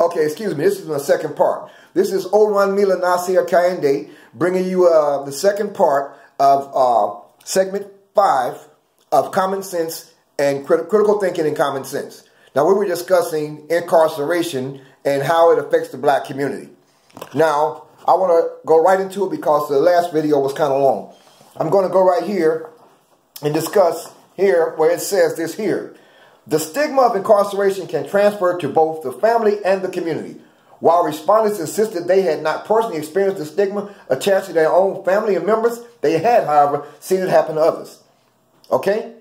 Okay, excuse me. This is the second part. This is Oran Mila Nasir Kayende bringing you the second part of segment 5 of Common Sense and Critical Thinking and Common Sense. Now, we were discussing incarceration and how it affects the black community. Now, I want to go right into it because the last video was kind of long. I'm going to go right here and discuss here where it says this here. The stigma of incarceration can transfer to both the family and the community. While respondents insisted they had not personally experienced the stigma attached to their own family and members, they had, however, seen it happen to others. Okay?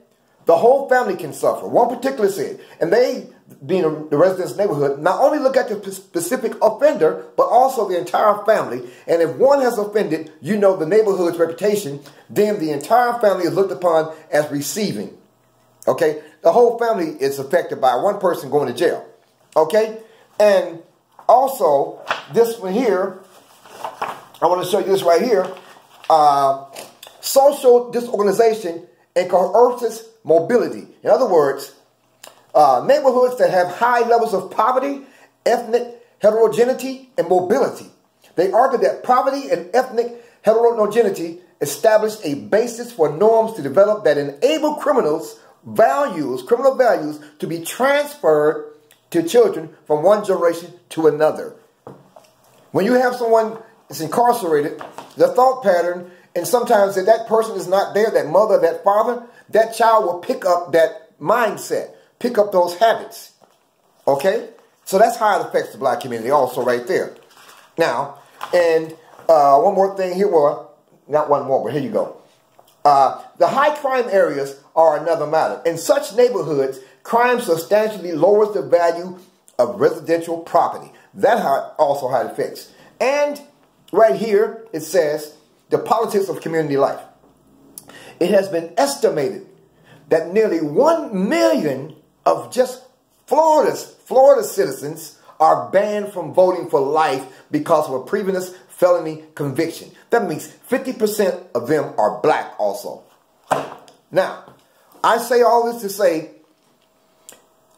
The whole family can suffer. One particular said, and they, being the residents' neighborhood, not only look at the specific offender, but also the entire family. And if one has offended, you know, the neighborhood's reputation, then the entire family is looked upon as receiving. Okay? The whole family is affected by one person going to jail. Okay? And also, this one here, I want to show you this right here. Social disorganization and coerces mobility. In other words, neighborhoods that have high levels of poverty, ethnic heterogeneity, and mobility. They argue that poverty and ethnic heterogeneity establish a basis for norms to develop that enable criminal values to be transferred to children from one generation to another. When you have someone that's incarcerated, the thought pattern, and sometimes if that person is not there, that mother, that father, that child will pick up that mindset, pick up those habits. Okay? So that's how it affects the black community also right there. Now, and one more thing here, well, not one more, but here you go. The high crime areas are another matter. In such neighborhoods, crime substantially lowers the value of residential property. That's also how it affects. And right here, it says the politics of community life. It has been estimated that nearly 1 million of just Florida citizens are banned from voting for life because of a previous felony conviction. That means 50% of them are black also. Now, I say all this to say,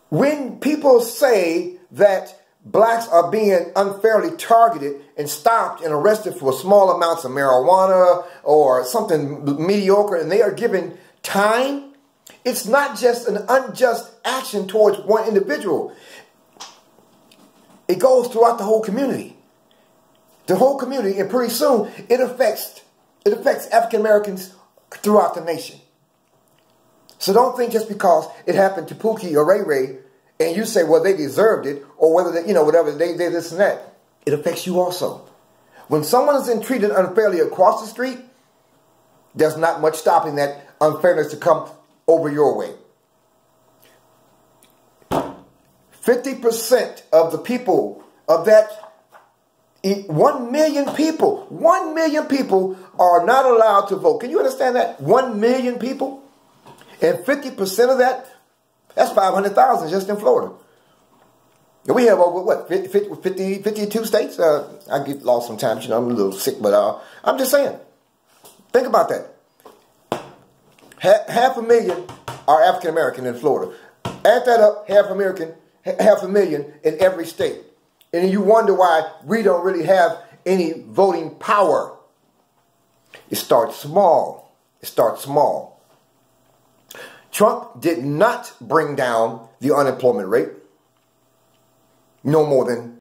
when people say that blacks are being unfairly targeted and stopped and arrested for small amounts of marijuana or something mediocre and they are given time, it's not just an unjust action towards one individual. It goes throughout the whole community. The whole community, and pretty soon it affects African Americans throughout the nation. So don't think just because it happened to Pookie or Ray Ray and you say, well, they deserved it, or whether they, whatever, they this and that. It affects you also. When someone is treated unfairly across the street, there's not much stopping that unfairness to come over your way. 50% of the people of that 1 million people, 1 million people are not allowed to vote. Can you understand that? 1 million people? And 50% of that, that's 500,000 just in Florida. And we have over, what, 52 states? I get lost sometimes, I'm a little sick, but I'm just saying. Think about that. Half a million are African American in Florida. Add that up, half a million in every state. And you wonder why we don't really have any voting power. It starts small. It starts small. Trump did not bring down the unemployment rate. No more than